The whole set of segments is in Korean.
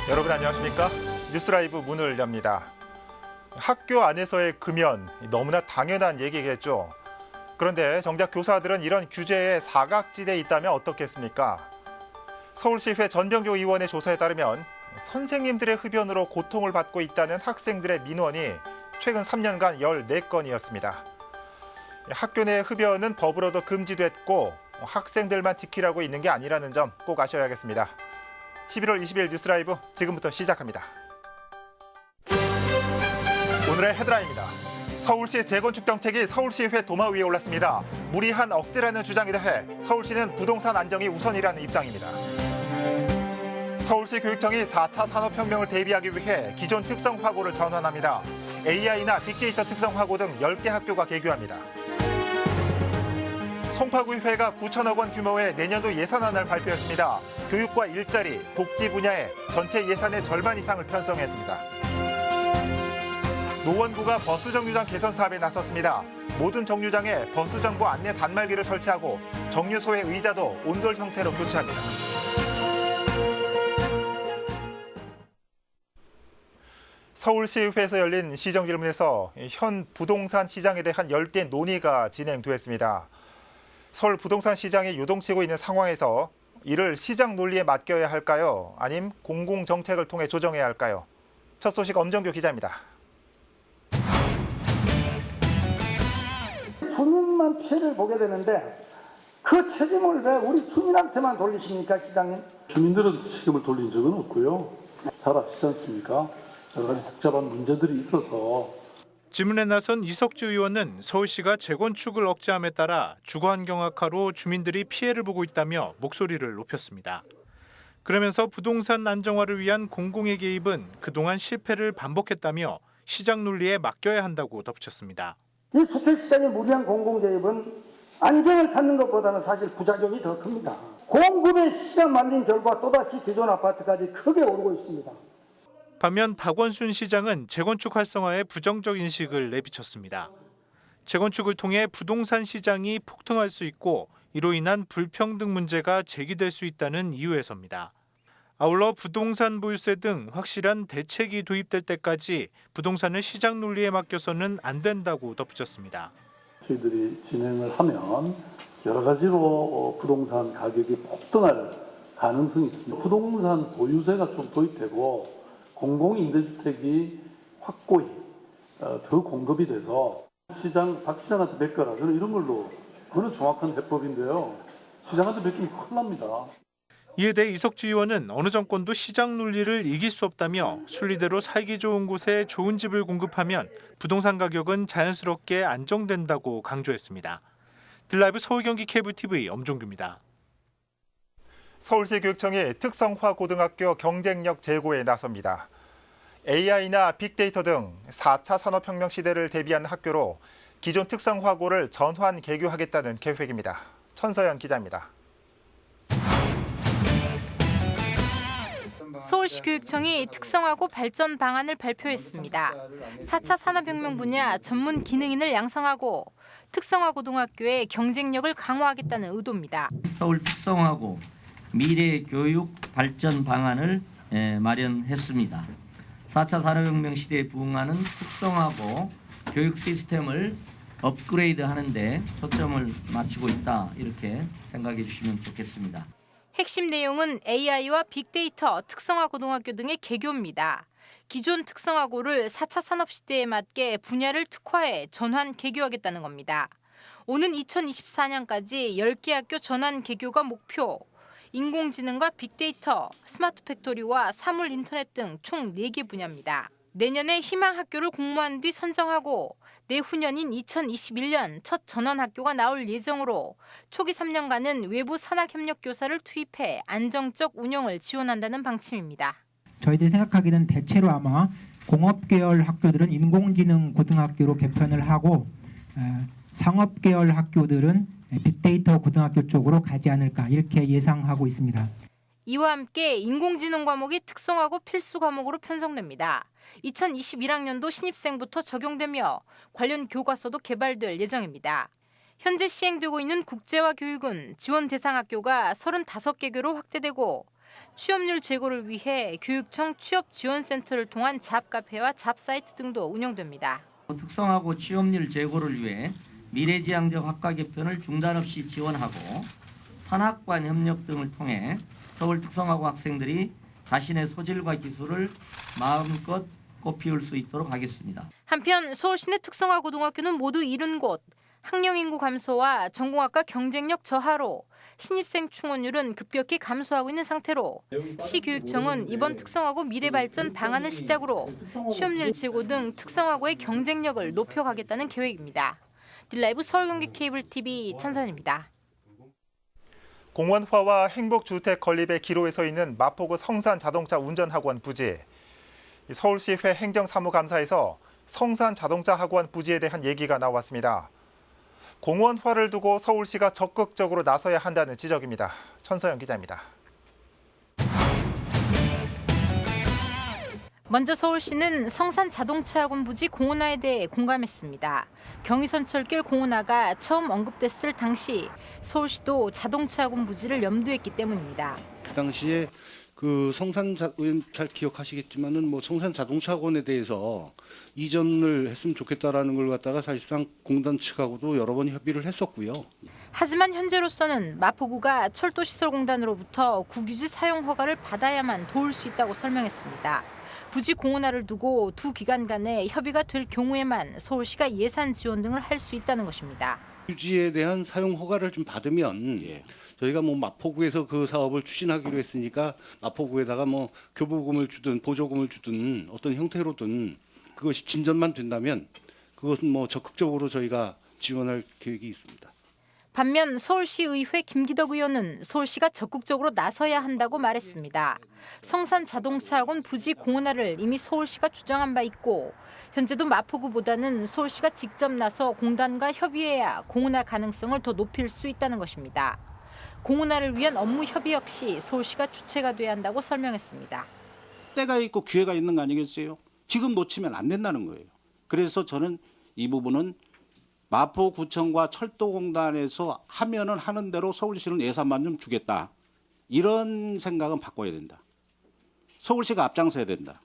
여러분 안녕하십니까? 뉴스라이브 문을 엽니다. 학교 안에서의 금연, 너무나 당연한 얘기겠죠. 그런데 정작 교사들은 이런 규제에 사각지대에 있다면 어떻겠습니까? 서울시회 전병조 의원의 조사에 따르면 선생님들의 흡연으로 고통을 받고 있다는 학생들의 민원이 최근 3년간 14건이었습니다. 학교 내 흡연은 법으로도 금지됐고 학생들만 지키라고 있는 게 아니라는 점 꼭 아셔야겠습니다. 11월 20일 뉴스라이브 지금부터 시작합니다. 오늘의 헤드라인입니다. 서울시 재건축 정책이 서울시회 도마 위에 올랐습니다. 무리한 억제라는 주장에 대해 서울시는 부동산 안정이 우선이라는 입장입니다. 서울시 교육청이 4차 산업혁명을 대비하기 위해 기존 특성화고를 전환합니다. AI나 빅데이터 특성화고 등 10개 학교가 개교합니다. 송파구의회가 9천억 원 규모의 내년도 예산안을 발표했습니다. 교육과 일자리, 복지 분야에 전체 예산의 절반 이상을 편성했습니다. 노원구가 버스 정류장 개선 사업에 나섰습니다. 모든 정류장에 버스 정보 안내 단말기를 설치하고 정류소의 의자도 온돌 형태로 교체합니다. 서울시의회에서 열린 시정질문에서 현 부동산 시장에 대한 열대 논의가 진행됐습니다. 서울 부동산 시장이 요동치고 있는 상황에서 이를 시장 논리에 맡겨야 할까요? 아님 공공정책을 통해 조정해야 할까요? 첫 소식 엄정규 기자입니다. 주민만 피해를 보게 되는데 그 책임을 왜 우리 주민한테만 돌리십니까, 시장님? 주민들은 책임을 돌린 적은 없고요. 잘 아시지 않습니까? 여러 가지 복잡한 문제들이 있어서. 질문에 나선 이석주 의원은 서울시가 재건축을 억제함에 따라 주거환경 악화로 주민들이 피해를 보고 있다며 목소리를 높였습니다. 그러면서 부동산 안정화를 위한 공공의 개입은 그동안 실패를 반복했다며 시장 논리에 맡겨야 한다고 덧붙였습니다. 이 주택시장의 무리한 공공개입은 안정을 찾는 것보다는 사실 부작용이 더 큽니다. 공급의 시장 만든 결과 또다시 기존 아파트까지 크게 오르고 있습니다. 반면 박원순 시장은 재건축 활성화에 부정적 인식을 내비쳤습니다. 재건축을 통해 부동산 시장이 폭등할 수 있고 이로 인한 불평등 문제가 제기될 수 있다는 이유에서입니다. 아울러 부동산 보유세 등 확실한 대책이 도입될 때까지 부동산을 시장 논리에 맡겨서는 안 된다고 덧붙였습니다. 저희들이 진행을 하면 여러 가지로 부동산 가격이 폭등할 가능성이 있습니다. 부동산 보유세가 좀 도입되고 공공임대주택이 확고히 더 공급이 돼서 박 시장한테 맡겨라. 저는 이런 걸로 그건 정확한 해법인데요. 시장한테 맡기면 큰일 납니다. 이에 대해 이석주 의원은 어느 정권도 시장 논리를 이길 수 없다며 순리대로 살기 좋은 곳에 좋은 집을 공급하면 부동산 가격은 자연스럽게 안정된다고 강조했습니다. 드라이브 서울 경기 케이블 TV 엄종규입니다. 서울시 교육청이 특성화 고등학교 경쟁력 제고에 나섭니다. AI나 빅데이터 등 4차 산업혁명 시대를 대비한 학교로 기존 특성화고를 전환 개교하겠다는 계획입니다. 천서연 기자입니다. 서울시 교육청이 특성화고 발전 방안을 발표했습니다. 4차 산업혁명 분야 전문 기능인을 양성하고 특성화 고등학교의 경쟁력을 강화하겠다는 의도입니다. 서울 특성화고 미래 교육 발전 방안을 마련했습니다. 4차 산업혁명 시대에 부응하는 특성화고 교육 시스템을 업그레이드하는 데 초점을 맞추고 있다, 이렇게 생각해 주시면 좋겠습니다. 핵심 내용은 AI와 빅데이터, 특성화 고등학교 등의 개교입니다. 기존 특성화고를 4차 산업시대에 맞게 분야를 특화해 전환 개교하겠다는 겁니다. 오는 2024년까지 10개 학교 전환 개교가 목표. 인공지능과 빅데이터, 스마트 팩토리와 사물 인터넷 등 총 4개 분야입니다. 내년에 희망 학교를 공모한 뒤 선정하고 내후년인 2021년 첫 전환 학교가 나올 예정으로 초기 3년간은 외부 산학협력 교사를 투입해 안정적 운영을 지원한다는 방침입니다. 저희들이 생각하기는 대체로 아마 공업계열 학교들은 인공지능 고등학교로 개편을 하고 상업계열 학교들은 빅데이터 고등학교 쪽으로 가지 않을까, 이렇게 예상하고 있습니다. 이와 함께 인공지능 과목이 특성화고 필수 과목으로 편성됩니다. 2021학년도 신입생부터 적용되며 관련 교과서도 개발될 예정입니다. 현재 시행되고 있는 국제화 교육은 지원 대상 학교가 35개교로 확대되고 취업률 제고를 위해 교육청 취업지원센터를 통한 잡카페와 잡사이트 등도 운영됩니다. 특성화고 취업률 제고를 위해 미래지향적 학과 개편을 중단 없이 지원하고 산학관 협력 등을 통해 서울 특성화고 학생들이 자신의 소질과 기술을 마음껏 꽃피울 수 있도록 하겠습니다. 한편 서울시 내 특성화 고등학교는 모두 70곳, 학령 인구 감소와 전공학과 경쟁력 저하로 신입생 충원율은 급격히 감소하고 있는 상태로 시교육청은 이번 특성화고 미래발전 방안을 시작으로 취업률 제고 등 특성화고의 경쟁력을 높여가겠다는 계획입니다. 딜라이브 서울경기 케이블 TV 천선입니다. 공원화와 행복주택 건립의 기로에 서 있는 마포구 성산 자동차 운전학원 부지. 서울시회 행정사무감사에서 성산 자동차 학원 부지에 대한 얘기가 나왔습니다. 공원화를 두고 서울시가 적극적으로 나서야 한다는 지적입니다. 천서영 기자입니다. 먼저 서울시는 성산 자동차학원 부지 공원화에 대해 공감했습니다. 경의선철길 공원화가 처음 언급됐을 당시 서울시도 자동차학원 부지를 염두했기 때문입니다. 그 당시에 그 성산 의원 잘 기억하시겠지만은 뭐 성산 자동차학원에 대해서 이전을 했으면 좋겠다라는 걸 갖다가 사실상 공단 측하고도 여러 번 협의를 했었고요. 하지만 현재로서는 마포구가 철도시설공단으로부터 국유지 사용 허가를 받아야만 도울 수 있다고 설명했습니다. 부지 공원화를 두고 두 기관 간에 협의가 될 경우에만 서울시가 예산 지원 등을 할 수 있다는 것입니다. 유지에 대한 사용 허가를 좀 받으면 저희가 뭐 마포구에서 그 사업을 추진하기로 했으니까 마포구에다가 뭐 교부금을 주든 보조금을 주든 어떤 형태로든 그것이 진전만 된다면 그것은 뭐 적극적으로 저희가 지원할 계획이 있습니다. 반면 서울시의회 김기덕 의원은 서울시가 적극적으로 나서야 한다고 말했습니다. 성산 자동차학원 부지 공원화를 이미 서울시가 주장한 바 있고 현재도 마포구보다는 서울시가 직접 나서 공단과 협의해야 공원화 가능성을 더 높일 수 있다는 것입니다. 공원화를 위한 업무 협의 역시 서울시가 주체가 돼야 한다고 설명했습니다. 때가 있고 기회가 있는 거 아니겠어요? 지금 놓치면 안 된다는 거예요. 그래서 저는 이 부분은 마포구청과 철도공단에서 하면은 하는 대로 서울시는 예산만 좀 주겠다. 이런 생각은 바꿔야 된다. 서울시가 앞장서야 된다.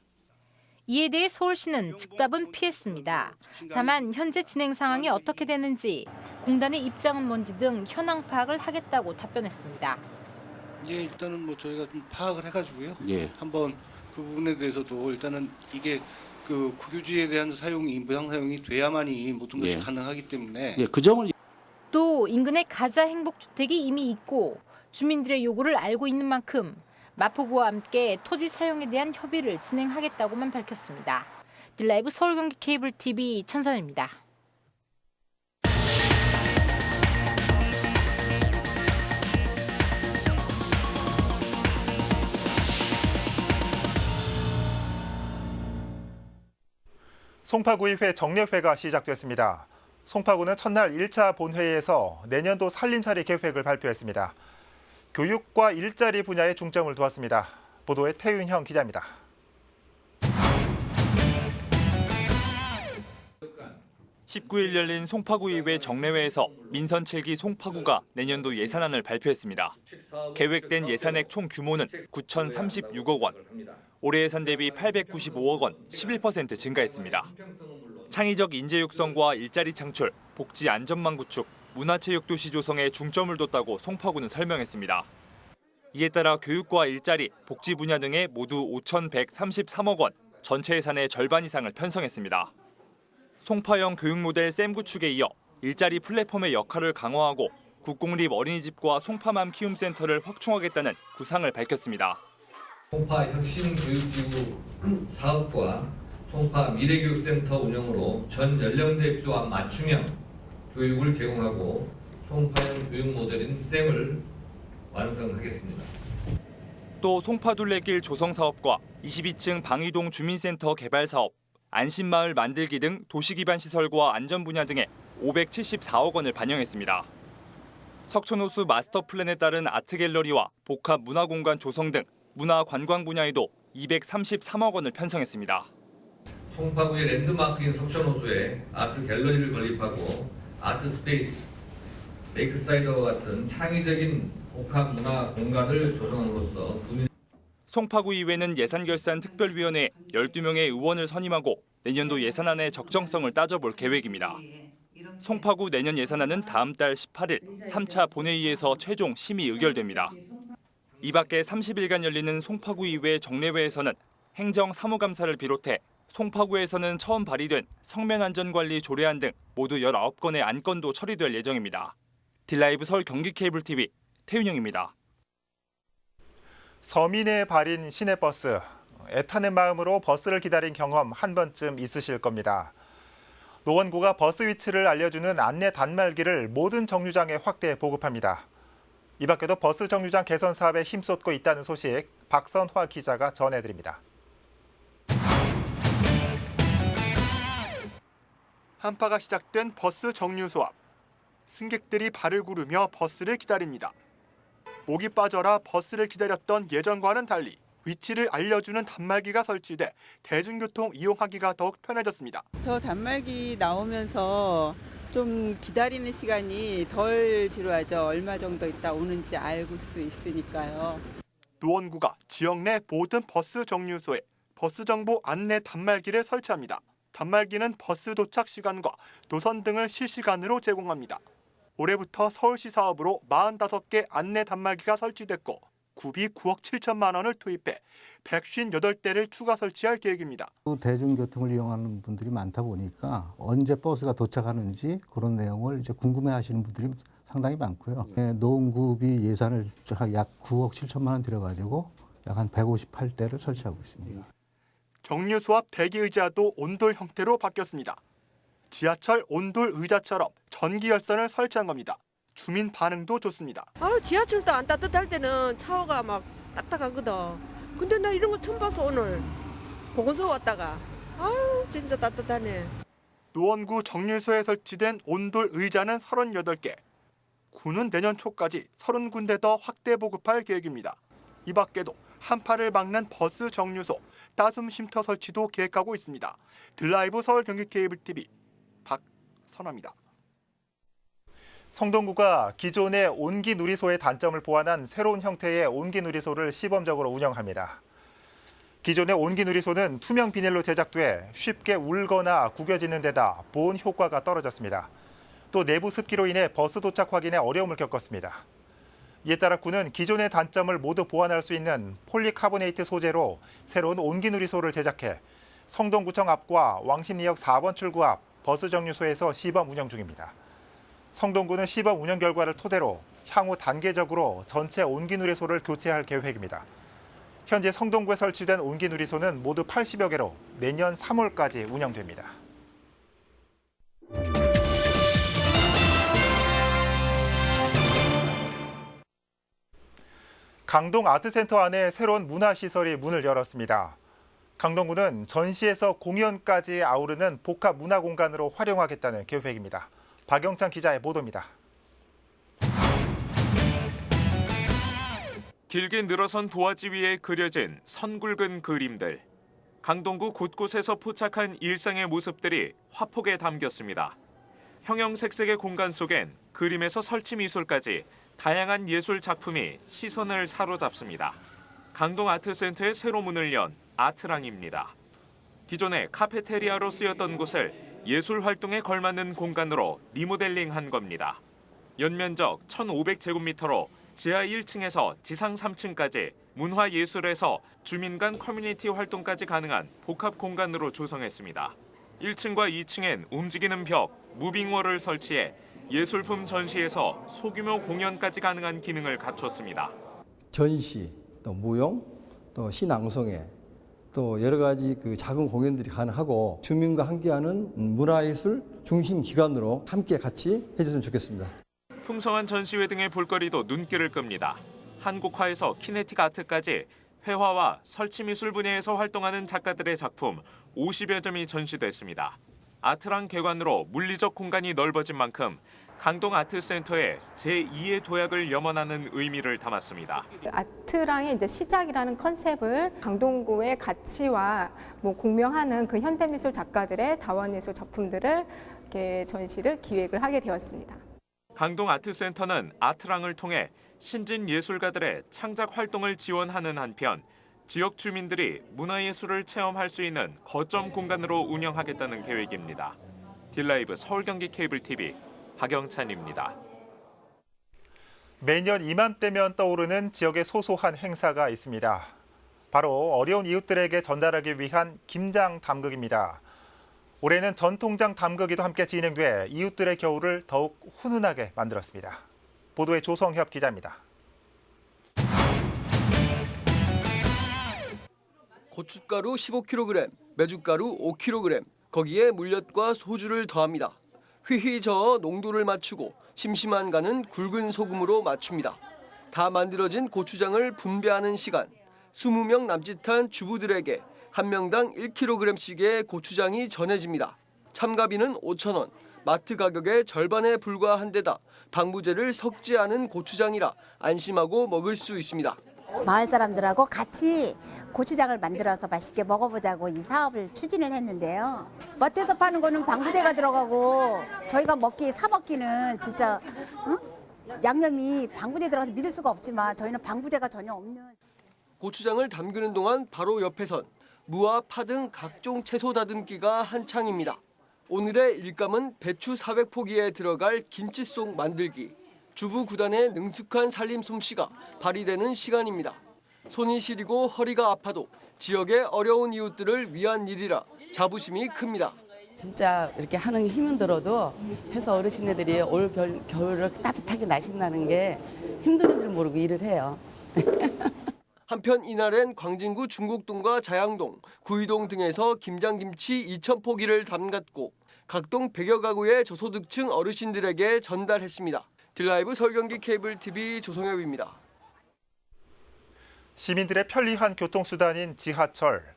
이에 대해 서울시는 즉답은 피했습니다. 다만 현재 진행 상황이 어떻게 되는지, 공단의 입장은 뭔지 등 현황 파악을 하겠다고 답변했습니다. 예, 일단은 뭐 저희가 좀 파악을 해가지고요. 예. 한번 그 부분에 대해서도 일단은 이게 그 국유지에 대한 사용이 무상 사용이 돼야만이 모든 것이 가능하기 때문에 그 점을 또 인근에 가자 행복주택이 이미 있고 주민들의 요구를 알고 있는 만큼 마포구와 함께 토지 사용에 대한 협의를 진행하겠다고만 밝혔습니다. 딜라이브 서울경기 케이블 TV 천선입니다. 송파구의회 정례회가 시작됐습니다. 송파구는 첫날 1차 본회의에서 내년도 살림살이 계획을 발표했습니다. 교육과 일자리 분야에 중점을 두었습니다. 보도에 태윤형 기자입니다. (19일) 열린 송파구의회 정례회에서 민선 7기 송파구가 내년도 예산안을 발표했습니다. 계획된 예산액 총 규모는 9,036억 원. 올해 예산 대비 895억 원, 11% 증가했습니다. 창의적 인재 육성과 일자리 창출, 복지 안전망 구축, 문화체육도시 조성에 중점을 뒀다고 송파구는 설명했습니다. 이에 따라 교육과 일자리, 복지 분야 등에 모두 5,133억 원, 전체 예산의 절반 이상을 편성했습니다. 송파형 교육 모델 쌤 구축에 이어 일자리 플랫폼의 역할을 강화하고 국공립 어린이집과 송파맘 키움센터를 확충하겠다는 구상을 밝혔습니다. 송파 혁신교육지구 사업과 송파 미래교육센터 운영으로 전 연령대 필요와 맞춤형 교육을 제공하고 송파형 교육 모델인 쌤을 완성하겠습니다. 또 송파둘레길 조성 사업과 22층 방이동 주민센터 개발 사업, 안심마을 만들기 등 도시기반 시설과 안전 분야 등에 574억 원을 반영했습니다. 석촌호수 마스터 플랜에 따른 아트갤러리와 복합 문화공간 조성 등 문화관광 분야에도 233억 원을 편성했습니다. 송파구의 랜드마크인 석촌호수에 아트 갤러리를 건립하고 아트 스페이스, 레이크사이드와 같은 창의적인 복합 문화 공간을 조성함으로써 구민 송파구 의회는 예산결산특별위원회에 12명의 의원을 선임하고 내년도 예산안의 적정성을 따져볼 계획입니다. 송파구 내년 예산안은 다음 달 18일 3차 본회의에서 최종 심의 의결됩니다. 이 밖에 30일간 열리는 송파구 의회 정례회에서는 행정사무감사를 비롯해 송파구에서는 처음 발의된 성면안전관리 조례안 등 모두 19건의 안건도 처리될 예정입니다. 딜라이브 서울 경기케이블TV 태윤영입니다. 서민의 발인 시내버스. 애타는 마음으로 버스를 기다린 경험 한 번쯤 있으실 겁니다. 노원구가 버스 위치를 알려주는 안내 단말기를 모든 정류장에 확대 보급합니다. 이 밖에도 버스 정류장 개선 사업에 힘쏟고 있다는 소식 박선화 기자가 전해드립니다. 한파가 시작된 버스 정류소 앞. 승객들이 발을 구르며 버스를 기다립니다. 목이 빠져라 버스를 기다렸던 예전과는 달리 위치를 알려주는 단말기가 설치돼 대중교통 이용하기가 더욱 편해졌습니다. 저 단말기 나오면서 좀 기다리는 시간이 덜 지루하죠. 얼마 정도 있다 오는지 알 수 있으니까요. 노원구가 지역 내 모든 버스 정류소에 버스 정보 안내 단말기를 설치합니다. 단말기는 버스 도착 시간과 노선 등을 실시간으로 제공합니다. 올해부터 서울시 사업으로 45개 안내 단말기가 설치됐고 구비 9억 7천만 원을 투입해 158대를 추가 설치할 계획입니다. 대중교통을 이용하는 분들이 많다 보니까 언제 버스가 도착하는지 그런 내용을 이제 궁금해하시는 분들이 상당히 많고요. 노원구비 예산을 약 9억 7천만 원 들여가지고 약 한 158대를 설치하고 있습니다. 정류소 앞 대기 의자도 온돌 형태로 바뀌었습니다. 지하철 온돌 의자처럼 전기 열선을 설치한 겁니다. 주민 반응도 좋습니다. 지하철도 안 따뜻할 때는 차워가 막 딱딱하거든. 근데 나 이런 거 처음 봤어 오늘. 보건소 왔다가. 진짜 따뜻하네. 노원구 정류소에 설치된 온돌 의자는 38개. 구는 내년 초까지 30군데 더 확대 보급할 계획입니다. 이 밖에도 한파를 막는 버스 정류소, 따숨 쉼터 설치도 계획하고 있습니다. 딜라이브 서울 경기 케이블 TV 박선화입니다. 성동구가 기존의 온기 누리소의 단점을 보완한 새로운 형태의 온기 누리소를 시범적으로 운영합니다. 기존의 온기 누리소는 투명 비닐로 제작돼 쉽게 울거나 구겨지는 데다 보온 효과가 떨어졌습니다. 또 내부 습기로 인해 버스 도착 확인에 어려움을 겪었습니다. 이에 따라 구는 기존의 단점을 모두 보완할 수 있는 폴리카보네이트 소재로 새로운 온기 누리소를 제작해 성동구청 앞과 왕십리역 4번 출구 앞 버스 정류소에서 시범 운영 중입니다. 성동구는 시범 운영 결과를 토대로 향후 단계적으로 전체 온기 누리소를 교체할 계획입니다. 현재 성동구에 설치된 온기 누리소는 모두 80여 개로 내년 3월까지 운영됩니다. 강동 아트센터 안에 새로운 문화시설이 문을 열었습니다. 강동구는 전시에서 공연까지 아우르는 복합 문화공간으로 활용하겠다는 계획입니다. 박영찬 기자의 보도입니다. 길게 늘어선 도화지 위에 그려진 선굵은 그림들. 강동구 곳곳에서 포착한 일상의 모습들이 화폭에 담겼습니다. 형형색색의 공간 속엔 그림에서 설치 미술까지 다양한 예술 작품이 시선을 사로잡습니다. 강동 아트센터의 새로 문을 연 아트랑입니다. 기존에 카페테리아로 쓰였던 곳을 예술 활동에 걸맞는 공간으로 리모델링한 겁니다. 연면적 1,500제곱미터로 지하 1층에서 지상 3층까지 문화예술에서 주민 간 커뮤니티 활동까지 가능한 복합 공간으로 조성했습니다. 1층과 2층엔 움직이는 벽, 무빙월을 설치해 예술품 전시에서 소규모 공연까지 가능한 기능을 갖췄습니다. 전시, 또 무용, 또 시낭송회, 또 여러 가지 작은 공연들이 가능하고 주민과 함께하는 문화예술 중심 기관으로 함께 같이 해줬으면 좋겠습니다. 풍성한 전시회 등의 볼거리도 눈길을 끕니다. 한국화에서 키네틱 아트까지 회화와 설치미술 분야에서 활동하는 작가들의 작품 50여 점이 전시됐습니다. 아트랑 개관으로 물리적 공간이 넓어진 만큼 강동 아트센터의 제2의 도약을 염원하는 의미를 담았습니다. 아트랑의 이제 시작이라는 컨셉을 강동구의 가치와 공명하는 그 현대미술 작가들의 다원예술 작품들을 이렇게 전시를 기획을 하게 되었습니다. 강동 아트센터는 아트랑을 통해 신진 예술가들의 창작 활동을 지원하는 한편 지역 주민들이 문화예술을 체험할 수 있는 거점 공간으로 운영하겠다는 계획입니다. 딜라이브 서울 경기 케이블 TV 박영찬입니다. 매년 이맘때면 떠오르는 지역의 소소한 행사가 있습니다. 바로 어려운 이웃들에게 전달하기 위한 김장 담극입니다. 올해는 전통장 담극이도 함께 진행돼 이웃들의 겨울을 더욱 훈훈하게 만들었습니다. 보도에 조성협 기자입니다. 고춧가루 15kg, 메주가루 5kg, 거기에 물엿과 소주를 더합니다. 휘휘 저어 농도를 맞추고 심심한 간은 굵은 소금으로 맞춥니다. 다 만들어진 고추장을 분배하는 시간. 20명 남짓한 주부들에게 한 명당 1kg씩의 고추장이 전해집니다. 참가비는 5,000원, 마트 가격의 절반에 불과한 데다 방부제를 섞지 않은 고추장이라 안심하고 먹을 수 있습니다. 마을 사람들하고 같이 고추장을 만들어서 맛있게 먹어보자고 이 사업을 추진을 했는데요. 마트에서 파는 거는 방부제가 들어가고 저희가 사 먹기는 진짜 양념이 방부제 들어가서 믿을 수가 없지만 저희는 방부제가 전혀 없는. 고추장을 담그는 동안 바로 옆에선 무와 파 등 각종 채소 다듬기가 한창입니다. 오늘의 일감은 배추 400포기에 들어갈 김치송 만들기. 주부 구단의 능숙한 살림 솜씨가 발휘되는 시간입니다. 손이 시리고 허리가 아파도 지역의 어려운 이웃들을 위한 일이라 자부심이 큽니다. 진짜 이렇게 하는 힘은 들어도 해서 어르신들이 올 겨울을 따뜻하게 날씬나는 게 힘든 줄 모르고 일을 해요. 한편 이날엔 광진구 중곡동과 자양동, 구이동 등에서 김장김치 2,000포기를 담갔고 각동 100여 가구의 저소득층 어르신들에게 전달했습니다. 딜라이브 서울 경기 케이블 TV 조성엽입니다. 시민들의 편리한 교통수단인 지하철.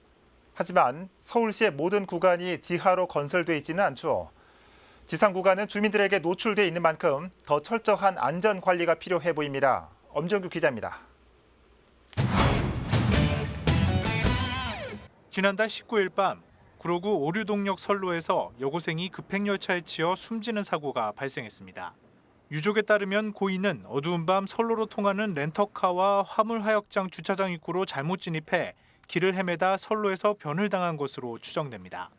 하지만 서울시의 모든 구간이 지하로 건설돼 있지는 않죠. 지상 구간은 주민들에게 노출돼 있는 만큼 더 철저한 안전 관리가 필요해 보입니다. 엄정규 기자입니다. 지난달 19일 밤 구로구 오류동역 선로에서 여고생이 급행열차에 치여 숨지는 사고가 발생했습니다. 유족에 따르면 고인은 어두운 밤 선로로 통하는 렌터카와 화물하역장 주차장 입구로 잘못 진입해 길을 헤매다 선로에서 변을 당한 것으로 추정됩니다.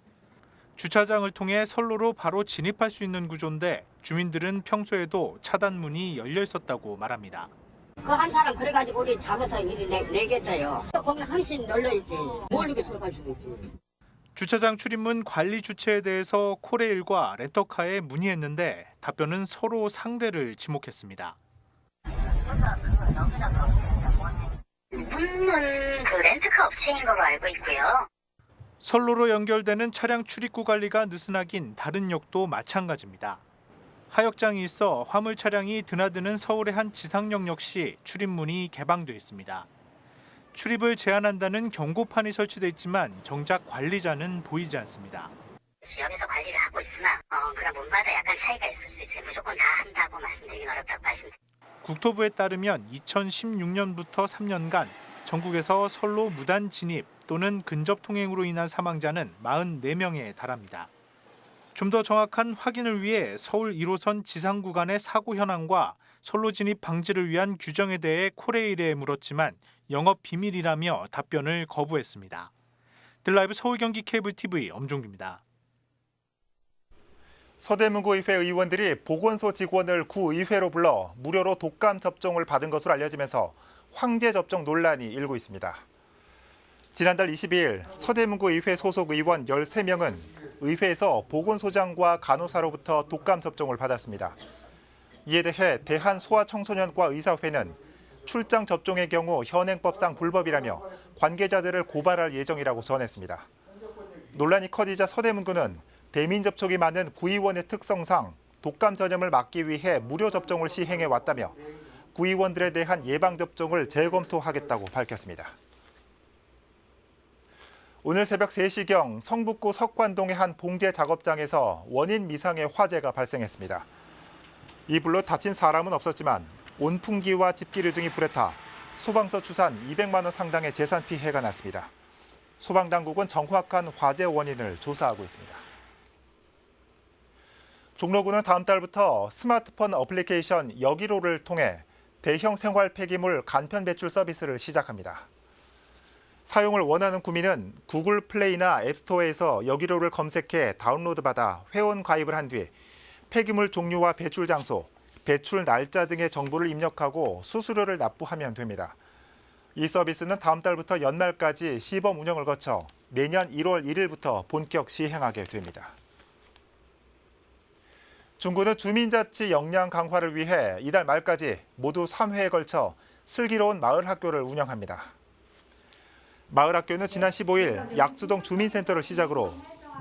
주차장을 통해 선로로 바로 진입할 수 있는 구조인데 주민들은 평소에도 차단문이 열려 있었다고 말합니다. 그 한 사람 그래가지고 우리 잡아서 이리 내겠어요. 거기 한신 열려있지. 모르게 들어갈 수가 있지. 주차장 출입문 관리 주체에 대해서 코레일과 렌터카에 문의했는데 답변은 서로 상대를 지목했습니다. 문문 그 렌트카 업체인 걸로 알고 있고요. 선로로 연결되는 차량 출입구 관리가 느슨하긴 다른 역도 마찬가지입니다. 하역장이 있어 화물 차량이 드나드는 서울의 한 지상역 역시 출입문이 개방돼 있습니다. 출입을 제한한다는 경고판이 설치돼 있지만 정작 관리자는 보이지 않습니다. 여기서 관리를 하고 있으나 그런 문마다 약간 차이가 있을 수 있어요. 무조건 다 한다고 말씀드리긴 어렵다고 하십니다. 국토부에 따르면 2016년부터 3년간 전국에서 선로 무단 진입 또는 근접 통행으로 인한 사망자는 44명에 달합니다. 좀 더 정확한 확인을 위해 서울 1호선 지상 구간의 사고 현황과 선로 진입 방지를 위한 규정에 대해 코레일에 물었지만 영업 비밀이라며 답변을 거부했습니다. 딜라이브 서울 경기 케이블 TV 엄종규입니다. 서대문구의회 의원들이 보건소 직원을 구의회로 불러 무료로 독감 접종을 받은 것으로 알려지면서 황제 접종 논란이 일고 있습니다. 지난달 22일 서대문구의회 소속 의원 13명은 의회에서 보건소장과 간호사로부터 독감 접종을 받았습니다. 이에 대해 대한소아청소년과 의사회는 출장 접종의 경우 현행법상 불법이라며 관계자들을 고발할 예정이라고 전했습니다. 논란이 커지자 서대문구는 대민 접촉이 많은 구의원의 특성상 독감 전염을 막기 위해 무료 접종을 시행해 왔다며 구의원들에 대한 예방 접종을 재검토하겠다고 밝혔습니다. 오늘 새벽 3시경 성북구 석관동의 한 봉제 작업장에서 원인 미상의 화재가 발생했습니다. 이 불로 다친 사람은 없었지만 온풍기와 집기류 등이 불에 타 소방서 추산 200만 원 상당의 재산 피해가 났습니다. 소방당국은 정확한 화재 원인을 조사하고 있습니다. 종로구는 다음 달부터 스마트폰 어플리케이션 여기로를 통해 대형 생활 폐기물 간편 배출 서비스를 시작합니다. 사용을 원하는 구민은 구글 플레이나 앱스토어에서 여기로를 검색해 다운로드받아 회원 가입을 한 뒤 폐기물 종류와 배출 장소, 배출 날짜 등의 정보를 입력하고 수수료를 납부하면 됩니다. 이 서비스는 다음 달부터 연말까지 시범 운영을 거쳐 내년 1월 1일부터 본격 시행하게 됩니다. 중구는 주민자치 역량 강화를 위해 이달 말까지 모두 3회에 걸쳐 슬기로운 마을 학교를 운영합니다. 마을 학교는 지난 15일 약수동 주민센터를 시작으로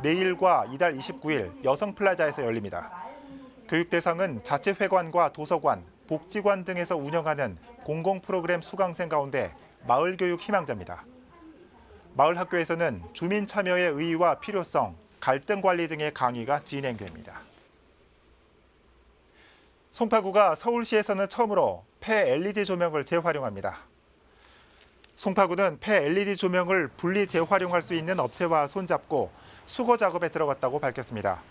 내일과 이달 29일 여성플라자에서 열립니다. 교육 대상은 자치회관과 도서관, 복지관 등에서 운영하는 공공 프로그램 수강생 가운데 마을교육 희망자입니다. 마을 학교에서는 주민 참여의 의의와 필요성, 갈등 관리 등의 강의가 진행됩니다. 송파구가 서울시에서는 처음으로 폐 LED 조명을 재활용합니다. 송파구는 폐 LED 조명을 분리 재활용할 수 있는 업체와 손잡고 수거 작업에 들어갔다고 밝혔습니다.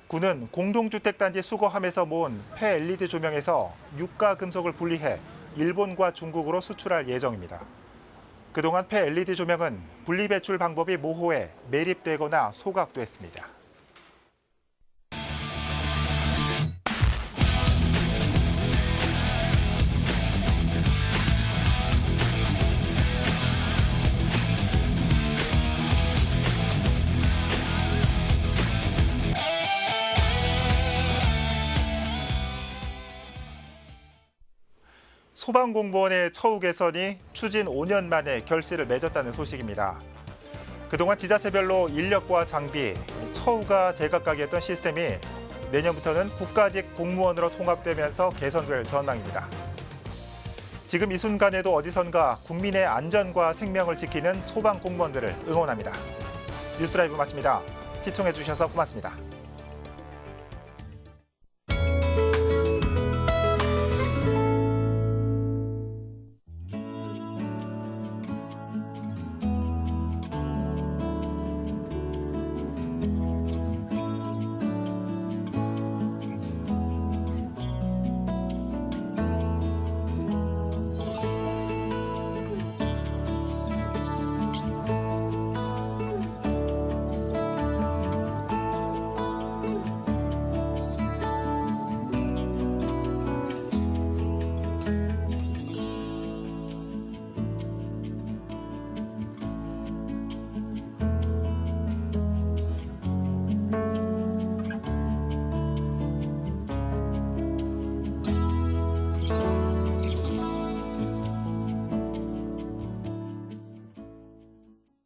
구는 공동주택단지 수거함에서 모은 폐 LED 조명에서 유가 금속을 분리해 일본과 중국으로 수출할 예정입니다. 그동안 폐 LED 조명은 분리 배출 방법이 모호해 매립되거나 소각됐습니다. 소방공무원의 처우 개선이 추진 5년 만에 결실을 맺었다는 소식입니다. 그동안 지자체별로 인력과 장비, 처우가 제각각이었던 시스템이 내년부터는 국가직 공무원으로 통합되면서 개선될 전망입니다. 지금 이 순간에도 어디선가 국민의 안전과 생명을 지키는 소방공무원들을 응원합니다. 뉴스라이브 마칩니다. 시청해주셔서 고맙습니다.